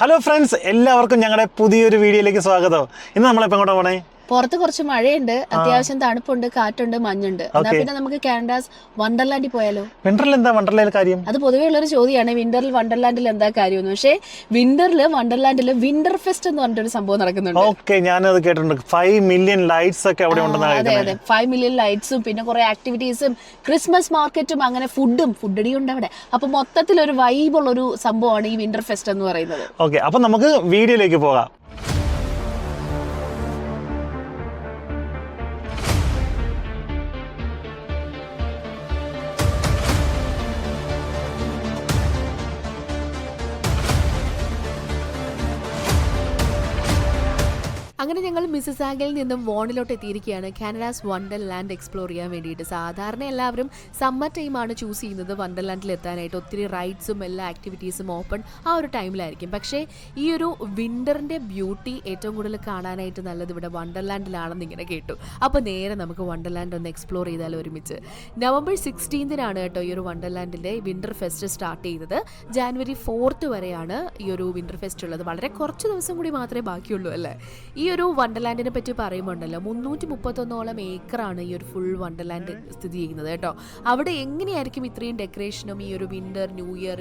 Hello friends, എല്ലാവർക്കും ഞങ്ങളുടെ പുതിയൊരു വീഡിയോയിലേക്ക് സ്വാഗതം. ഇന്ന് നമ്മളിപ്പോൾ എങ്ങോട്ടാ പോണേ? പുറത്ത് കുറച്ച് മഴയുണ്ട്, അത്യാവശ്യം തണുപ്പുണ്ട്, കാറ്റുണ്ട്, മഞ്ഞുണ്ട്. എന്നാ പിന്നെ നമുക്ക് കാനഡാസ് വണ്ടർലാൻഡിൽ പോയാലോ? വിന്ററിൽ എന്താ വണ്ടർലാൻഡ് കാര്യം? അത് പൊതുവേ ഉള്ളൊരു ചോദ്യമാണ്, വിന്ററിൽ വണ്ടർലാൻഡിൽ എന്താ കാര്യം. പക്ഷേ വിന്ററിൽ വണ്ടർലാൻഡിൽ വിന്റർ ഫെസ്റ്റ് എന്ന് പറഞ്ഞിട്ടൊരു സംഭവം നടക്കുന്നുണ്ട്. ഓക്കെ, ഞാനത് കേട്ടിട്ടുണ്ട്. 5 മില്യൺ ലൈറ്റ്സ് ഒക്കെ അവിടെ ഉണ്ടെന്നാണ്. അതെ അതെ, 5 മില്യൺ ലൈറ്റ്സും പിന്നെ കുറെ ആക്ടിവിറ്റീസും ക്രിസ്മസ് മാർക്കറ്റും അങ്ങനെ ഫുഡടി ഉണ്ട് അവിടെ. അപ്പൊ മൊത്തത്തിൽ ഒരു വൈബുള്ള ഒരു സംഭവമാണ് ഈ വിന്റർ ഫെസ്റ്റ് എന്ന് പറയുന്നത്. ഓക്കെ, അപ്പൊ നമുക്ക് വീഡിയോയിലേക്ക് പോകാം. അങ്ങനെ ഞങ്ങൾ മിസിസാഗയിൽ നിന്നും വോണിലോട്ട് എത്തിയിരിക്കുകയാണ് കാനഡാസ് വണ്ടർലാൻഡ് എക്സ്പ്ലോർ ചെയ്യാൻ വേണ്ടിയിട്ട്. സാധാരണ എല്ലാവരും സമ്മർ ടൈമാണ് ചൂസ് ചെയ്യുന്നത് വണ്ടർലാൻഡിൽ എത്താനായിട്ട്. ഒത്തിരി റൈഡ്സും എല്ലാ ആക്ടിവിറ്റീസും ഓപ്പൺ ആ ഒരു ടൈമിലായിരിക്കും. പക്ഷേ ഈ ഒരു വിൻ്ററിൻ്റെ ബ്യൂട്ടി ഏറ്റവും കൂടുതൽ കാണാനായിട്ട് നല്ലത് ഇവിടെ വണ്ടർലാൻഡിലാണെന്ന് ഇങ്ങനെ കേട്ടു. അപ്പോൾ നേരെ നമുക്ക് വണ്ടർലാൻഡ് ഒന്ന് എക്സ്പ്ലോർ ചെയ്താൽ ഒരുമിച്ച്. നവംബർ 16 കേട്ടോ ഈ ഒരു വണ്ടർലാൻഡിൻ്റെ വിൻ്റർ ഫെസ്റ്റ് സ്റ്റാർട്ട് ചെയ്യുന്നത്. ജാനുവരി 4 വരെയാണ് ഈ ഒരു വിൻ്റർ ഫെസ്റ്റ് ഉള്ളത്. വളരെ കുറച്ച് ദിവസം കൂടി മാത്രമേ ബാക്കിയുള്ളൂ അല്ലേ. ഈ ഒരു വണ്ടർലാൻഡിനെ പറ്റി പറയുമ്പോണ്ടല്ലോ 331 ഏക്കറാണ് ഈ ഒരു ഫുൾ വണ്ടർലാൻഡ് സ്ഥിതി ചെയ്യുന്നത് കേട്ടോ. അവിടെ എങ്ങനെയായിരിക്കും ഇത്രയും ഡെക്കറേഷനും ഈ ഒരു winter, new year,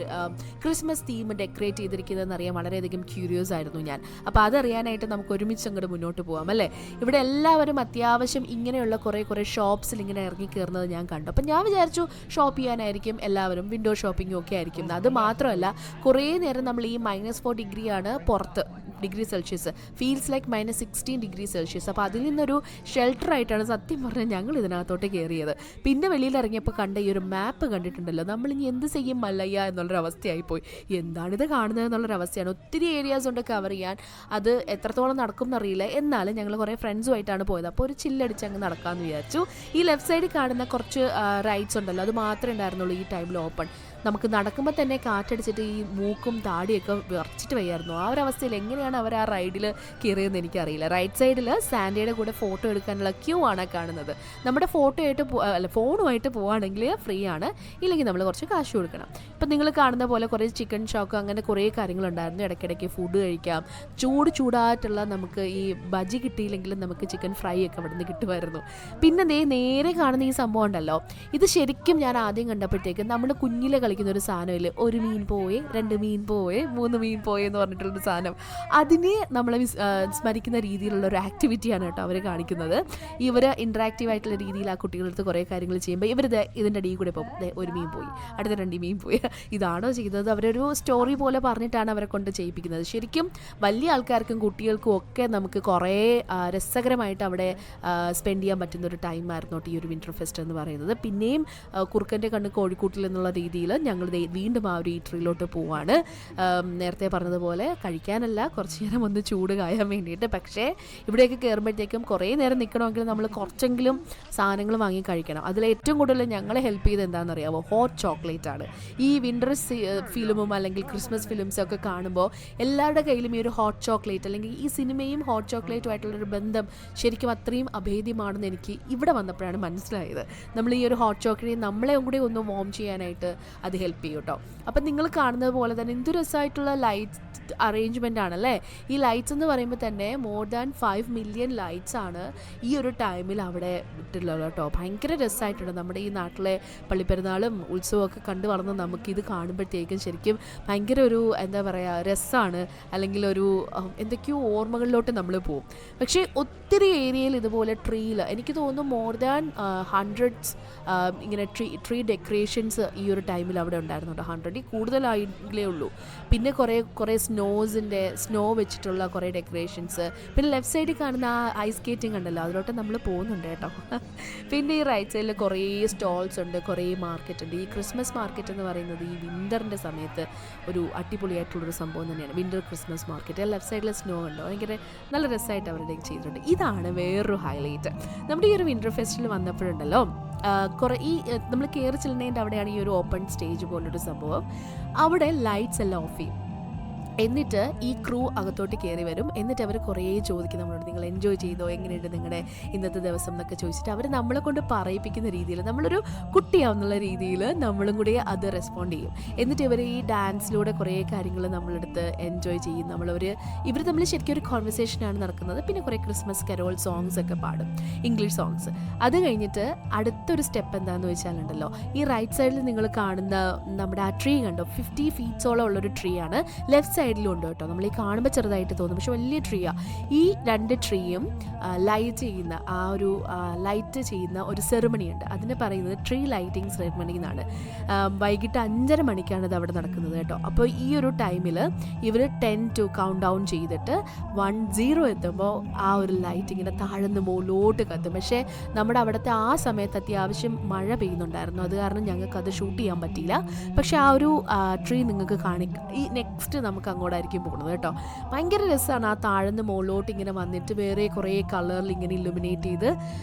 Christmas theme decorate ചെയ്തിരിക്കുന്നതെന്ന് അറിയാൻ വളരെയധികം ക്യൂരിയസ് ആയിരുന്നു ഞാൻ. അപ്പോൾ അതറിയാനായിട്ട് നമുക്ക് ഒരുമിച്ച് അങ്ങോട്ട് മുന്നോട്ട് പോകാം അല്ലേ. ഇവിടെ എല്ലാവരും അത്യാവശ്യം ഇങ്ങനെയുള്ള കുറേ ഷോപ്സിൽ ഇങ്ങനെ ഇറങ്ങി കയറുന്നത് ഞാൻ കണ്ടു. അപ്പം ഞാൻ വിചാരിച്ചു ഷോപ്പ് ചെയ്യാനായിരിക്കും എല്ലാവരും, വിൻഡോ ഷോപ്പിങ്ങും ഒക്കെ ആയിരിക്കും. അത് മാത്രമല്ല കുറേ നേരം നമ്മൾ ഈ -4 ഡിഗ്രിയാണ് പുറത്ത്, degree Celsius, feels like -16 degree Celsius. അപ്പോൾ അതിൽ നിന്നൊരു ഷെൽട്ടർ ആയിട്ടാണ് സത്യം പറഞ്ഞാൽ ഞങ്ങൾ ഇതിനകത്തോട്ട് കയറിയത്. പിന്നെ വെളിയിൽ ഇറങ്ങിയപ്പോൾ കണ്ട ഈ ഒരു മാപ്പ് കണ്ടിട്ടുണ്ടല്ലോ, നമ്മളിനി എന്ത് ചെയ്യും മല്ലയ്യ എന്നുള്ളൊരവസ്ഥയായിപ്പോയി. എന്താണിത് കാണുന്നത് എന്നുള്ളൊരവസ്ഥയാണ്. ഒത്തിരി ഏരിയാസ് ഉണ്ട് കവർ ചെയ്യാൻ. അത് എത്രത്തോളം നടക്കും എന്നറിയില്ല. എന്നാലും ഞങ്ങൾ കുറേ ഫ്രണ്ട്സുമായിട്ടാണ് പോയത്. അപ്പോൾ ഒരു ചില്ലടിച്ച് അങ്ങ് നടക്കാമെന്ന് വിചാരിച്ചു. ഈ ലെഫ്റ്റ് സൈഡിൽ കാണുന്ന കുറച്ച് റൈഡ്സ് ഉണ്ടല്ലോ, അത് മാത്രമേ ഉണ്ടായിരുന്നുള്ളൂ ഈ ടൈമിൽ ഓപ്പൺ. നമുക്ക് നടക്കുമ്പോൾ തന്നെ കാറ്റടിച്ചിട്ട് ഈ മൂക്കും താടിയൊക്കെ വിറച്ചിട്ട് വയ്യായിരുന്നു. ആ ഒരു അവസ്ഥയിൽ എങ്ങനെയാണ് അവർ ആ റൈഡിൽ കയറിയതെന്ന് എനിക്കറിയില്ല. റൈറ്റ് സൈഡിൽ സാൻഡയുടെ കൂടെ ഫോട്ടോ എടുക്കാനുള്ള ക്യൂ ആണ് കാണുന്നത്. നമ്മുടെ ഫോണുമായിട്ട് പോവുകയാണെങ്കിൽ ഫ്രീ ആണ്, ഇല്ലെങ്കിൽ നമ്മൾ കുറച്ച് കാശ് കൊടുക്കണം. ഇപ്പം നിങ്ങൾ കാണുന്ന പോലെ കുറേ ചിക്കൻ ഷോക്ക് അങ്ങനെ കുറേ കാര്യങ്ങളുണ്ടായിരുന്നു. ഇടയ്ക്കിടയ്ക്ക് ഫുഡ് കഴിക്കാം. ചൂടായിട്ടുള്ള നമുക്ക് ഈ ബജി കിട്ടിയില്ലെങ്കിലും നമുക്ക് ചിക്കൻ ഫ്രൈ ഒക്കെ അവിടെ നിന്ന് കിട്ടുമായിരുന്നു. പിന്നെ നേരെ കാണുന്ന ഈ സംഭവം ഉണ്ടല്ലോ, ഇത് ശരിക്കും ഞാൻ ആദ്യം കണ്ടപ്പോഴത്തേക്ക് നമ്മൾ കുഞ്ഞിലെ കളിക്കുന്ന ഒരു സാധനമില്ലേ, 1 മീൻ പോയേ, 2 മീൻ പോയേ, 3 മീൻ പോയേ എന്ന് പറഞ്ഞിട്ടുള്ളൊരു സാധനം, അതിനെ നമ്മളെ സ്മരിക്കുന്ന രീതിയിലുള്ള ഒരു ആക്ടിവിറ്റിയാണ് കേട്ടോ അവർ കാണിക്കുന്നത്. ഇവർ ഇൻട്രാക്റ്റീവ് ആയിട്ടുള്ള രീതിയിൽ ആ കുട്ടികളടുത്ത് കുറേ കാര്യങ്ങൾ ചെയ്യുമ്പോൾ ഇവർ ഇതിൻ്റെ അടിയിൽ കൂടെ പോകും. 1 മീൻ പോയി, അടുത്ത 2 മീൻ പോയി. ഇതാണോ ചെയ്തത്? അവരൊരു സ്റ്റോറി പോലെ പറഞ്ഞിട്ടാണ് അവരെ കൊണ്ട് ചെയ്യിപ്പിക്കുന്നത്. ശരിക്കും വലിയ ആൾക്കാർക്കും കുട്ടികൾക്കും ഒക്കെ നമുക്ക് കുറേ രസകരമായിട്ട് അവിടെ സ്പെൻഡ് ചെയ്യാൻ പറ്റുന്ന ഒരു ടൈമായിരുന്നു ഈ ഒരു വിൻ്റർ ഫെസ്റ്റ് എന്ന് പറയുന്നത്. പിന്നെയും കുറുക്കൻ്റെ കണ്ണ് കോഴിക്കൂട്ടിൽ എന്നുള്ള രീതിയിൽ ഞങ്ങൾ വീണ്ടും ആ ഒരു ഈറ്ററിയിലോട്ട് പോവാണ്. നേരത്തെ പറഞ്ഞതുപോലെ കഴിക്കാനല്ല, കുറച്ച് നേരം ഒന്ന് ചൂട് കായാൻ വേണ്ടിയിട്ട്. പക്ഷേ ഇവിടെയൊക്കെ കയറുമ്പോഴത്തേക്കും കുറേ നേരം നിൽക്കണമെങ്കിൽ നമ്മൾ കുറച്ചെങ്കിലും സാധനങ്ങൾ വാങ്ങി കഴിക്കണം. അതിൽ ഏറ്റവും കൂടുതൽ ഞങ്ങളെ ഹെൽപ്പ് ചെയ്ത് എന്താണെന്ന് അറിയാമോ? ഹോട്ട് ചോക്ലേറ്റ് ആണ്. ഈ വിൻ്റർ ഫിലിമും അല്ലെങ്കിൽ ക്രിസ്മസ് ഫിലിംസും ഒക്കെ കാണുമ്പോൾ എല്ലാവരുടെ കയ്യിലും ഈ ഒരു ഹോട്ട് ചോക്ലേറ്റ്, അല്ലെങ്കിൽ ഈ സിനിമയും ഹോട്ട് ചോക്ലേറ്റുമായിട്ടുള്ളൊരു ബന്ധം ശരിക്കും അത്രയും അഭേദ്യമാണെന്ന് എനിക്ക് ഇവിടെ വന്നപ്പോഴാണ് മനസ്സിലായത്. നമ്മൾ ഈ ഒരു ഹോട്ട് ചോക്ലേറ്റ് നമ്മളെ കൂടി ഒന്ന് വാം ചെയ്യാനായിട്ട് അത് ഹെൽപ്പ് ചെയ്യും കേട്ടോ. അപ്പം നിങ്ങൾ കാണുന്നത് പോലെ തന്നെ എന്ത് രസമായിട്ടുള്ള ലൈറ്റ് അറേഞ്ച്മെൻ്റ് ആണല്ലേ. ഈ ലൈറ്റ്സ് എന്ന് പറയുമ്പോൾ തന്നെ മോർ ദാൻ 5 മില്യൺ ലൈറ്റ്സ് ആണ് ഈ ഒരു ടൈമിൽ അവിടെ ഇട്ടുള്ളത് കേട്ടോ. ഭയങ്കര രസമായിട്ടുണ്ട്. നമ്മുടെ ഈ നാട്ടിലെ പള്ളിപ്പെരുന്നാളും ഉത്സവമൊക്കെ കണ്ടു വളർന്ന് നമുക്കിത് കാണുമ്പോഴത്തേക്കും ശരിക്കും ഭയങ്കര ഒരു എന്താ പറയുക രസമാണ്, അല്ലെങ്കിൽ ഒരു എന്തൊക്കെയോ ഓർമ്മകളിലോട്ട് നമ്മൾ പോകും. പക്ഷേ ഒത്തിരി ഏരിയയിൽ ഇതുപോലെ ട്രീയിൽ എനിക്ക് തോന്നുന്നു മോർ ദാൻ 100s ഇങ്ങനെ ട്രീ ഡെക്കറേഷൻസ് ഈ ഒരു ടൈമിൽ അവിടെ ഉണ്ടായിരുന്നു കേട്ടോ. 100 കൂടുതലായിട്ടേ ഉള്ളൂ. പിന്നെ കുറേ സ്നോ വെച്ചിട്ടുള്ള കുറേ ഡെക്കറേഷൻസ്. പിന്നെ ലെഫ്റ്റ് സൈഡിൽ കാണുന്ന ആ ഐസ് സ്കേറ്റിംഗ് ഉണ്ടല്ലോ, അതിലോട്ട് നമ്മൾ പോകുന്നുണ്ട് കേട്ടോ. പിന്നെ ഈ റൈറ്റ് സൈഡിൽ കുറേ സ്റ്റോൾസ് ഉണ്ട്, കുറേ മാർക്കറ്റ് ഉണ്ട്. ഈ ക്രിസ്മസ് മാർക്കറ്റ് എന്ന് പറയുന്നത് ഈ വിൻ്ററിൻ്റെ സമയത്ത് ഒരു അടിപൊളിയായിട്ടുള്ളൊരു സംഭവം തന്നെയാണ്, വിൻ്റർ ക്രിസ്മസ് മാർക്കറ്റ്. ലെഫ്റ്റ് സൈഡിൽ സ്നോ ഉണ്ടോ, ഭയങ്കര നല്ല രസമായിട്ട് അവരുടെ ചെയ്തിട്ടുണ്ട്. ഇതാണ് വേറൊരു ഹൈലൈറ്റ്. നമ്മുടെ ഈ ഒരു വിൻ്റർ ഫെസ്റ്റിവൽ വന്നപ്പോഴുണ്ടല്ലോ, കുറേ ഈ നമ്മൾ കയറി ചെല്ലുന്നതിൻ്റെ അവിടെയാണ് ഈ ഒരു ഓപ്പൺ സ്റ്റേജ് പോലൊരു സംഭവം. അവിടെ ലൈറ്റ്സ് എല്ലാം ഓഫ് ചെയ്യും. എന്നിട്ട് ഈ ക്രൂ അകത്തോട്ട് കയറി വരും. എന്നിട്ട് അവർ കുറേ ചോദിക്കും നമ്മളോട്, നിങ്ങൾ എൻജോയ് ചെയ്തോ, എങ്ങനെയുണ്ട് നിങ്ങളുടെ ഇന്നത്തെ ദിവസം എന്നൊക്കെ ചോദിച്ചിട്ട് അവർ നമ്മളെ കൊണ്ട് പറയിപ്പിക്കുന്ന രീതിയിൽ, നമ്മളൊരു കുട്ടിയാവുന്നുള്ള രീതിയിൽ നമ്മളും കൂടി അത് റെസ്പോണ്ട് ചെയ്യും. എന്നിട്ട് ഇവർ ഈ ഡാൻസിലൂടെ കുറേ കാര്യങ്ങൾ നമ്മളെടുത്ത് എൻജോയ് ചെയ്യും. ഇവർ തമ്മിൽ ശരിക്കും ഒരു കോൺവെർസേഷനാണ് നടക്കുന്നത്. പിന്നെ കുറേ ക്രിസ്മസ് കരോൾ സോങ്സ് ഒക്കെ പാടും, ഇംഗ്ലീഷ് സോങ്സ്. അത് കഴിഞ്ഞിട്ട് അടുത്തൊരു സ്റ്റെപ്പ് എന്താണെന്ന് വെച്ചാലുണ്ടല്ലോ, ഈ റൈറ്റ് സൈഡിൽ നിങ്ങൾ കാണുന്ന നമ്മുടെ ആ ട്രീ കണ്ടോ, 50 ഫീറ്റ്സോളം ഉള്ളൊരു ട്രീ ആണ്. ലെഫ്റ്റ് സൈഡിലും ഉണ്ട് കേട്ടോ. നമ്മൾ ഈ കാണുമ്പോൾ ചെറുതായിട്ട് തോന്നും, പക്ഷെ വലിയ ട്രീയാണ്. ഈ 2 ട്രീയും ലൈറ്റ് ചെയ്യുന്ന ഒരു സെറിമണി ഉണ്ട്. അതിന് പറയുന്നത് ട്രീ ലൈറ്റിംഗ് സെറിമണി എന്നാണ്. വൈകിട്ട് 5:30 മണിക്കാണ് ഇത് അവിടെ നടക്കുന്നത് കേട്ടോ. അപ്പോൾ ഈ ഒരു ടൈമിൽ ഇവർ 10 to കൗണ്ട് ഡൗൺ ചെയ്തിട്ട് 10 എത്തുമ്പോൾ ആ ഒരു ലൈറ്റ് ഇങ്ങനെ താഴ്ന്ന് മുകളിലോട്ട് കത്തും. പക്ഷേ നമ്മുടെ അവിടുത്തെ ആ സമയത്ത് അത്യാവശ്യം മഴ പെയ്യുന്നുണ്ടായിരുന്നു. അത് കാരണം ഞങ്ങൾക്ക് അത് ഷൂട്ട് ചെയ്യാൻ പറ്റിയില്ല. പക്ഷേ ആ ഒരു ട്രീ നിങ്ങൾക്ക് കാണിക്കാം. ഈ നെക്സ്റ്റ് നമുക്ക് അങ്ങോട്ടായിരിക്കും പോകുന്നത് കേട്ടോ. ഭയങ്കര രസമാണ്. ആ താഴ്ന്ന് മുകളിലോട്ട് ഇങ്ങനെ വന്നിട്ട് വേറെ കുറേ കളറിൽ ഇങ്ങനെ ഇലുമിനേറ്റ് ചെയ്ത്,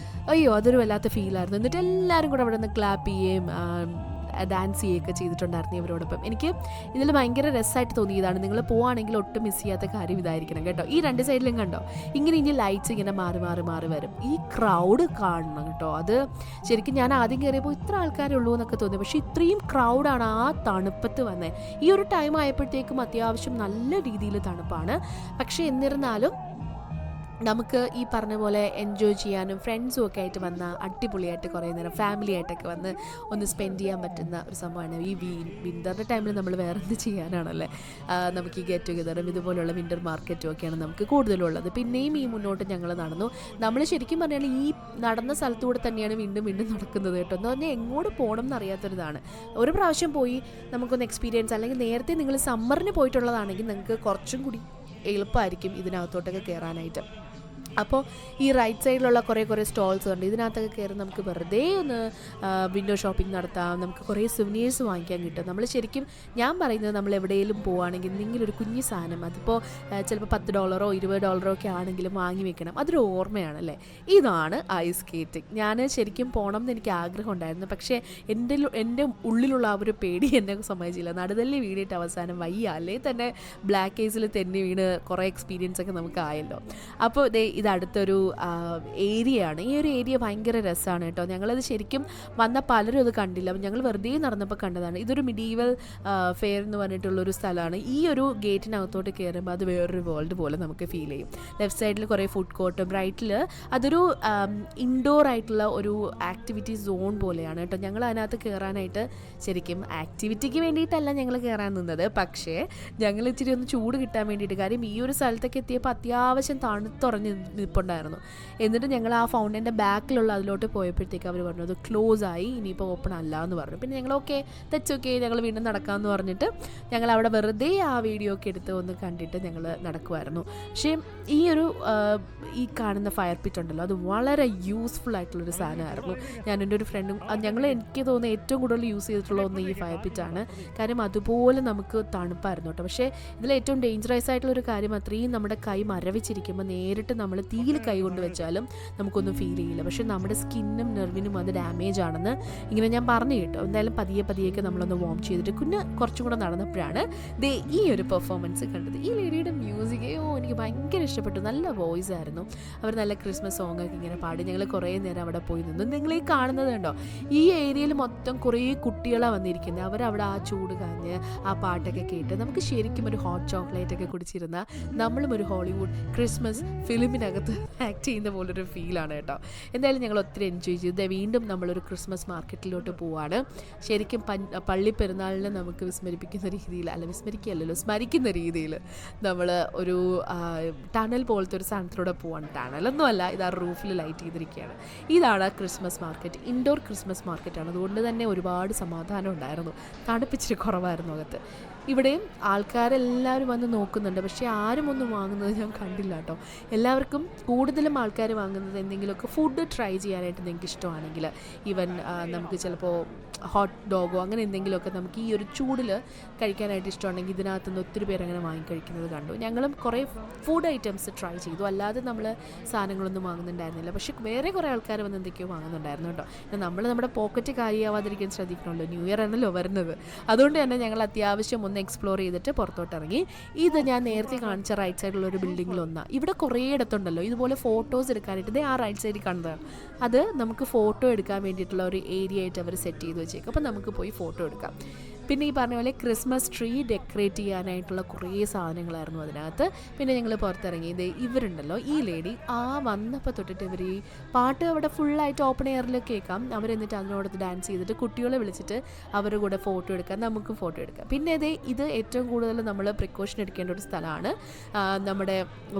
അയ്യോ അതൊരു വല്ലാത്ത ഫീലായിരുന്നു. എന്നിട്ട് എല്ലാവരും കൂടെ അവിടെ നിന്ന് ക്ലാപ്പ് ചെയ്യുകയും ഡാൻസ് ചെയ്യുകയൊക്കെ ചെയ്തിട്ടുണ്ടായിരുന്നു ഇവരോടൊപ്പം. എനിക്ക് ഇതിൽ ഭയങ്കര രസമായിട്ട് തോന്നിയതാണ്. നിങ്ങൾ പോവുകയാണെങ്കിൽ ഒട്ടും മിസ് ചെയ്യാത്ത കാര്യം ഇതായിരിക്കണം കേട്ടോ. ഈ 2 സൈഡിലും കണ്ടോ, ഇങ്ങനെ ലൈറ്റ്സ് ഇങ്ങനെ മാറി വരും. ഈ ക്രൗഡ് കാണണം കേട്ടോ. അത് ശരിക്കും ഞാൻ ആദ്യം കയറിയപ്പോൾ ഇത്ര ആൾക്കാരേ ഉള്ളൂ എന്നൊക്കെ തോന്നി. പക്ഷേ ഇത്രയും ക്രൗഡാണ് ആ തണുപ്പത്ത് വന്നത്. ഈ ഒരു ടൈം ആയപ്പോഴത്തേക്കും അത്യാവശ്യം നല്ല രീതിയിൽ തണുപ്പാണ്. പക്ഷേ എന്നിരുന്നാലും നമുക്ക് ഈ പറഞ്ഞ പോലെ എൻജോയ് ചെയ്യാനും ഫ്രണ്ട്സും ഒക്കെ ആയിട്ട് വന്ന അടിപൊളിയായിട്ട് കുറേ നേരം ഫാമിലി ആയിട്ടൊക്കെ വന്ന് ഒന്ന് സ്പെൻഡ് ചെയ്യാൻ പറ്റുന്ന ഒരു സംഭവമാണ്. ഈ വിൻ്ററിൻ്റെ ടൈമിൽ നമ്മൾ വേറെ എന്ത് ചെയ്യാനാണല്ലേ, നമുക്ക് ഈ ഗെറ്റ് ടുഗെദറും ഇതുപോലുള്ള വിൻ്റർ മാർക്കറ്റും ഒക്കെയാണ് നമുക്ക് കൂടുതലുള്ളത്. പിന്നെയും ഈ മുന്നോട്ട് ഞങ്ങൾ നടന്നു. നമ്മൾ ശരിക്കും പറഞ്ഞാൽ ഈ നടന്ന സ്ഥലത്തൂടെ തന്നെയാണ് വീണ്ടും നടക്കുന്നത് കേട്ടോ. എന്ന് പറഞ്ഞാൽ എങ്ങോട്ട് പോകണം എന്നറിയാത്തൊരിതാണ്. ഒരു പ്രാവശ്യം പോയി നമുക്കൊന്ന് എക്സ്പീരിയൻസ്, അല്ലെങ്കിൽ നേരത്തെ നിങ്ങൾ സമ്മറിന് പോയിട്ടുള്ളതാണെങ്കിൽ നിങ്ങൾക്ക് കുറച്ചും കൂടി എളുപ്പമായിരിക്കും ഇതിനകത്തോട്ടൊക്കെ കയറാനായിട്ട്. അപ്പോൾ ഈ റൈറ്റ് സൈഡിലുള്ള കുറേ സ്റ്റോൾസ് ഉണ്ട്. ഇതിനകത്തൊക്കെ കയറി നമുക്ക് വെറുതെ ഒന്ന് വിൻഡോ ഷോപ്പിംഗ് നടത്താം. നമുക്ക് കുറേ സുവനീഴ്സ് വാങ്ങിക്കാൻ കിട്ടും. നമ്മൾ ശരിക്കും, ഞാൻ പറയുന്നത്, നമ്മൾ എവിടെയെങ്കിലും പോവുകയാണെങ്കിൽ എന്തെങ്കിലും ഒരു കുഞ്ഞു സാധനം, അതിപ്പോൾ ചിലപ്പോൾ $10 $20 ഒക്കെ ആണെങ്കിലും വാങ്ങി വെക്കണം. അതൊരു ഓർമ്മയാണല്ലേ. ഇതാണ് ഐസ് സ്കേറ്റിംഗ്. ഞാൻ ശരിക്കും പോകണം എന്ന് എനിക്ക് ആഗ്രഹം ഉണ്ടായിരുന്നു. പക്ഷേ എൻ്റെ ഉള്ളിലുള്ള ആ ഒരു പേടി എന്നെ സമ്മതിച്ചില്ല. നടുതല്ലി വീണിട്ട് അവസാനം വയ്യ, അല്ലേ തന്നെ ബ്ലാക്ക് കേസിൽ തെന്നി വീണ് കുറേ എക്സ്പീരിയൻസ് ഒക്കെ നമുക്ക് ആയല്ലോ. അപ്പോൾ ഇത് അടുത്തൊരു ഏരിയയാണ്. ഈ ഒരു ഏരിയ ഭയങ്കര രസമാണ് കേട്ടോ. ഞങ്ങളത് ശരിക്കും വന്ന പലരും അത് കണ്ടില്ല. ഞങ്ങൾ വെറുതെ നടന്നപ്പോൾ കണ്ടതാണ്. ഇതൊരു മിഡീവൽ ഫെയർ എന്ന് പറഞ്ഞിട്ടുള്ളൊരു സ്ഥലമാണ്. ഈ ഒരു ഗേറ്റിനകത്തോട്ട് കയറുമ്പോൾ അത് വേറൊരു വേൾഡ് പോലെ നമുക്ക് ഫീൽ ചെയ്യും. ലെഫ്റ്റ് സൈഡിൽ കുറേ ഫുഡ് കോർട്ടും, റൈറ്റിൽ അതൊരു ഇൻഡോർ ആയിട്ടുള്ള ഒരു ആക്ടിവിറ്റി സോൺ പോലെയാണ് കേട്ടോ. ഞങ്ങൾ അതിനകത്ത് കയറാനായിട്ട് ശരിക്കും ആക്ടിവിറ്റിക്ക് വേണ്ടിയിട്ടല്ല ഞങ്ങൾ കയറാൻ നിന്നത്. പക്ഷേ ഞങ്ങൾ ഇച്ചിരി ഒന്ന് ചൂട് കിട്ടാൻ വേണ്ടിയിട്ട്. കാര്യം ഈ ഒരു സ്ഥലത്തൊക്കെ എത്തിയപ്പോൾ അത്യാവശ്യം തണുത്തുറഞ്ഞ് നിൽപ്പുണ്ടായിരുന്നു. എന്നിട്ട് ഞങ്ങൾ ആ ഫൗണ്ടൻ്റെ ബാക്കിലുള്ള അതിലോട്ട് പോയപ്പോഴത്തേക്ക് അവർ പറഞ്ഞു അത് ക്ലോസ് ആയി, ഇനിയിപ്പോൾ ഓപ്പൺ അല്ല എന്ന് പറഞ്ഞു. പിന്നെ ഞങ്ങൾ ഓക്കെ, തെച്ച് ഓക്കെ, ഞങ്ങൾ വീണ്ടും നടക്കാമെന്ന് പറഞ്ഞിട്ട് ഞങ്ങൾ അവിടെ വെറുതെ ആ വീഡിയോ ഒക്കെ എടുത്ത് ഒന്ന് കണ്ടിട്ട് ഞങ്ങൾ നടക്കുമായിരുന്നു. പക്ഷേ ഈ കാണുന്ന ഫയർ പിറ്റ് ഉണ്ടല്ലോ, അത് വളരെ യൂസ്ഫുൾ ആയിട്ടുള്ളൊരു സാധനമായിരുന്നു. ഞാൻ എൻ്റെ ഒരു ഫ്രണ്ടും എനിക്ക് തോന്നുന്നു ഏറ്റവും കൂടുതൽ യൂസ് ചെയ്തിട്ടുള്ള ഒന്ന് ഈ ഫയർ പിറ്റാണ്. കാര്യം അതുപോലെ നമുക്ക് തണുപ്പായിരുന്നു കേട്ടോ. പക്ഷേ ഇതിൽ ഏറ്റവും ഡേഞ്ചറസ് ആയിട്ടുള്ളൊരു കാര്യം, അത്രയും നമ്മുടെ കൈ മരവിച്ചിരിക്കുമ്പോൾ നേരിട്ട് നമ്മൾ തീയിൽ കൈ കൊണ്ട് വെച്ചാലും നമുക്കൊന്നും ഫീൽ ചെയ്യില്ല. പക്ഷെ നമ്മുടെ സ്കിന്നും നെർവിനും അത് ഡാമേജ് ആണെന്ന് ഇങ്ങനെ ഞാൻ പറഞ്ഞു കേട്ടോ. എന്തായാലും പതിയെയൊക്കെ നമ്മളൊന്ന് വാം ചെയ്തിട്ട് കുറച്ചും കൂടെ നടന്നപ്പോഴാണ് ഈ ഒരു പെർഫോമൻസ് കണ്ടത്. ഈ ലേഡിയുടെ മ്യൂസിക് എനിക്ക് ഭയങ്കര ഇഷ്ടപ്പെട്ടു. നല്ല വോയിസ് ആയിരുന്നു. അവർ നല്ല ക്രിസ്മസ് സോങ് ഒക്കെ ഇങ്ങനെ പാടി. ഞങ്ങൾ കുറേ നേരം അവിടെ പോയി നിന്നു. നിങ്ങൾ ഈ കാണുന്നത് കണ്ടോ, ഈ ഏരിയയിൽ മൊത്തം കുറേ കുട്ടികളാണ് വന്നിരിക്കുന്നത്. അവരവിടെ ആ ചൂട് കാഞ്ഞ് ആ പാട്ടൊക്കെ കേട്ട് നമുക്ക് ശരിക്കും ഒരു ഹോട്ട് ചോക്ലേറ്റ് ഒക്കെ കുടിച്ചിരുന്ന നമ്മളും ഒരു ഹോളിവുഡ് ക്രിസ്മസ് ഫിലിമിനകത്ത് ആക്ട് ചെയ്യുന്ന പോലൊരു ഫീലാണ് കേട്ടോ. എന്തായാലും ഞങ്ങൾ ഒത്തിരി എൻജോയ് ചെയ്തു. വീണ്ടും നമ്മളൊരു ക്രിസ്മസ് മാർക്കറ്റിലോട്ട് പോവാണ്. ശരിക്കും പള്ളി പെരുന്നാളിനെ നമുക്ക് വിസ്മരിപ്പിക്കുന്ന രീതിയിൽ, സ്മരിക്കുന്ന രീതിയിൽ നമ്മൾ ഒരു ടണൽ പോലത്തെ ഒരു സാധനത്തിലൂടെ പോവാണ്. ടണലൊന്നും അല്ല, ഇത് ആ റൂഫിൽ ലൈറ്റ് ചെയ്തിരിക്കുകയാണ്. ഇതാണ് ക്രിസ്മസ് മാർക്കറ്റ്. ഇൻഡോർ ക്രിസ്മസ് മാർക്കറ്റാണ്. അതുകൊണ്ട് തന്നെ ഒരുപാട് സമാധാനം ഉണ്ടായിരുന്നു. തണുപ്പിച്ചിട്ട് കുറവായിരുന്നു അകത്ത്. ഇവിടെയും ആൾക്കാരെല്ലാവരും വന്ന് നോക്കുന്നുണ്ട്. പക്ഷേ ആരും ഒന്നും വാങ്ങുന്നത് ഞാൻ കണ്ടില്ല കേട്ടോ. എല്ലാവർക്കും കൂടുതലും ആൾക്കാർ വാങ്ങുന്നത് എന്തെങ്കിലുമൊക്കെ ഫുഡ് ട്രൈ ചെയ്യാനായിട്ട് നിങ്ങൾക്ക് ഇഷ്ടമാണെങ്കിൽ, ഈവൻ നമുക്ക് ചിലപ്പോൾ ഹോട്ട് ഡോഗോ അങ്ങനെ എന്തെങ്കിലുമൊക്കെ നമുക്ക് ഈ ഒരു ചൂടിൽ കഴിക്കാനായിട്ട് ഇഷ്ടമുണ്ടെങ്കിൽ ഇതിനകത്ത് നിന്ന് ഒത്തിരി പേര് അങ്ങനെ വാങ്ങിക്കഴിക്കുന്നത് കണ്ടു. ഞങ്ങളും കുറേ ഫുഡ് ഐറ്റംസ് ട്രൈ ചെയ്തു, അല്ലാതെ നമ്മൾ സാധനങ്ങളൊന്നും വാങ്ങുന്നുണ്ടായിരുന്നില്ല. പക്ഷേ വേറെ കുറേ ആൾക്കാർ വന്ന് എന്തൊക്കെയോ വാങ്ങുന്നുണ്ടായിരുന്നു കേട്ടോ. നമ്മൾ നമ്മുടെ പോക്കറ്റ് കാര്യമാവാതിരിക്കാൻ ശ്രദ്ധിക്കണമല്ലോ, ന്യൂ ഇയർ ആണല്ലോ വരുന്നത്. അതുകൊണ്ട് തന്നെ ഞങ്ങൾ അത്യാവശ്യം ഒന്ന് എക്സ്പ്ലോർ ചെയ്തിട്ട് പുറത്തോട്ട് ഇറങ്ങി. ഇത് ഞാൻ നേരത്തെ കാണിച്ച റൈറ്റ് സൈഡിലുള്ള ഒരു ബിൽഡിങ്ങിലൊന്നാണ്. ഇവിടെ കുറേ ഇടത്തുണ്ടല്ലോ ഇതുപോലെ ഫോട്ടോസ് എടുക്കാനായിട്ട്. ഇതേ ആ റൈറ്റ് സൈഡിൽ കണ്ടതാണ്, അത് നമുക്ക് ഫോട്ടോ എടുക്കാൻ വേണ്ടിയിട്ടുള്ള ഒരു ഏരിയ ആയിട്ട് അവർ സെറ്റ് ചെയ്ത് വെച്ചേക്കും. അപ്പോൾ നമുക്ക് പോയി ഫോട്ടോ എടുക്കാം. പിന്നെ ഈ പറഞ്ഞ പോലെ ക്രിസ്മസ് ട്രീ ഡെക്കറേറ്റ് ചെയ്യാനായിട്ടുള്ള കുറേ സാധനങ്ങളായിരുന്നു അതിനകത്ത്. പിന്നെ ഞങ്ങൾ പുറത്തിറങ്ങി. ഇത് ഇവരുണ്ടല്ലോ, ഈ ലേഡി വന്നപ്പോൾ തൊട്ടിട്ട് ഇവർ ഈ പാട്ട് അവിടെ ഫുള്ളായിട്ട് ഓപ്പൺ എയറിൽ കേൾക്കാം. അവരെന്നിട്ട് അതിനോടത്ത് ഡാൻസ് ചെയ്തിട്ട് കുട്ടികളെ വിളിച്ചിട്ട് അവരുടെ കൂടെ ഫോട്ടോ എടുക്കാം, നമുക്കും ഫോട്ടോ എടുക്കാം. പിന്നെ ഇത് ഏറ്റവും കൂടുതൽ നമ്മൾ പ്രിക്കോഷൻ എടുക്കേണ്ട ഒരു സ്ഥലമാണ് നമ്മുടെ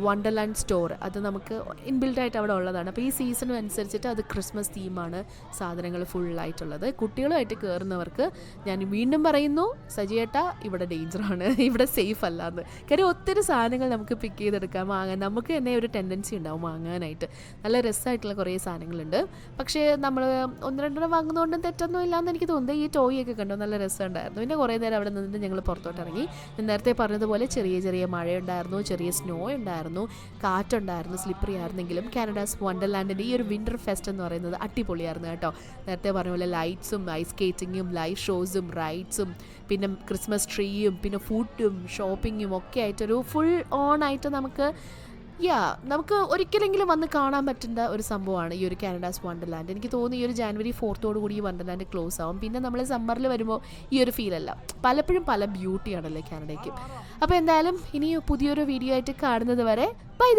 വണ്ടർലാൻഡ് സ്റ്റോർ. അത് നമുക്ക് ഇൻബിൽഡായിട്ട് അവിടെ ഉള്ളതാണ്. അപ്പോൾ ഈ സീസണും അനുസരിച്ചിട്ട് അത് ക്രിസ്മസ് തീമാണ് സാധനങ്ങൾ ഫുള്ളായിട്ടുള്ളത്. കുട്ടികളുമായിട്ട് കയറുന്നവർക്ക് ഞാൻ വീണ്ടും പറയുന്നു, സജിയേട്ട ഇവിടെ ഡേഞ്ചറാണ്, ഇവിടെ സേഫ് അല്ലാന്ന്. കാര്യം ഒത്തിരി സാധനങ്ങൾ നമുക്ക് പിക്ക് ചെയ്തെടുക്കാം, വാങ്ങാൻ നമുക്ക് തന്നെ ഒരു ടെൻഡൻസി ഉണ്ടാവും വാങ്ങാനായിട്ട്. നല്ല രസമായിട്ടുള്ള കുറേ സാധനങ്ങളുണ്ട്. പക്ഷേ നമ്മൾ 1-2 വാങ്ങുന്നതുകൊണ്ടും തെറ്റൊന്നും ഇല്ലയെന്ന് എനിക്ക് തോന്നുന്നത്. ഈ ടോയൊക്കെ കണ്ടോ, നല്ല രസമുണ്ടായിരുന്നു. പിന്നെ കുറേ നേരം അവിടെ നിന്നിട്ട് ഞങ്ങൾ പുറത്തോട്ട് ഇറങ്ങി. നേരത്തെ പറഞ്ഞതുപോലെ ചെറിയ ചെറിയ മഴയുണ്ടായിരുന്നു, ചെറിയ സ്നോ ഉണ്ടായിരുന്നു, കാറ്റുണ്ടായിരുന്നു, സ്ലിപ്പറി ആയിരുന്നെങ്കിലും കാനഡാസ് വണ്ടർലാൻഡിൻ്റെ ഈ ഒരു വിൻ്റർ ഫെസ്റ്റ് എന്ന് പറയുന്നത് അടിപൊളിയായിരുന്നു കേട്ടോ. നേരത്തെ പറഞ്ഞ പോലെ ലൈറ്റ്സും ഐസ് സ്കേറ്റിങ്ങും ലൈവ് ഷോസും റൈഡ്സും പിന്നെ ക്രിസ്മസ് ട്രീയും പിന്നെ ഫുഡും ഷോപ്പിങ്ങും ഒക്കെ ആയിട്ടൊരു ഫുൾ ഓൺ ആയിട്ട് നമുക്ക് ഒരിക്കലെങ്കിലും വന്ന് കാണാൻ പറ്റുന്ന ഒരു സംഭവമാണ് ഈ ഒരു കാനഡാസ് വണ്ടർലാൻഡ്. എനിക്ക് തോന്നുന്നു ഈ ഒരു January 4th കൂടി ഈ വണ്ടർലാൻഡ് ക്ലോസ് ആവും. പിന്നെ നമ്മൾ സമ്മറിൽ വരുമ്പോൾ ഈ ഒരു ഫീലല്ല, പലപ്പോഴും പല ബ്യൂട്ടിയാണല്ലേ കാനഡയ്ക്ക്. അപ്പോൾ എന്തായാലും ഇനി പുതിയൊരു വീഡിയോ ആയിട്ട് കാണുന്നത് വരെ ബൈ.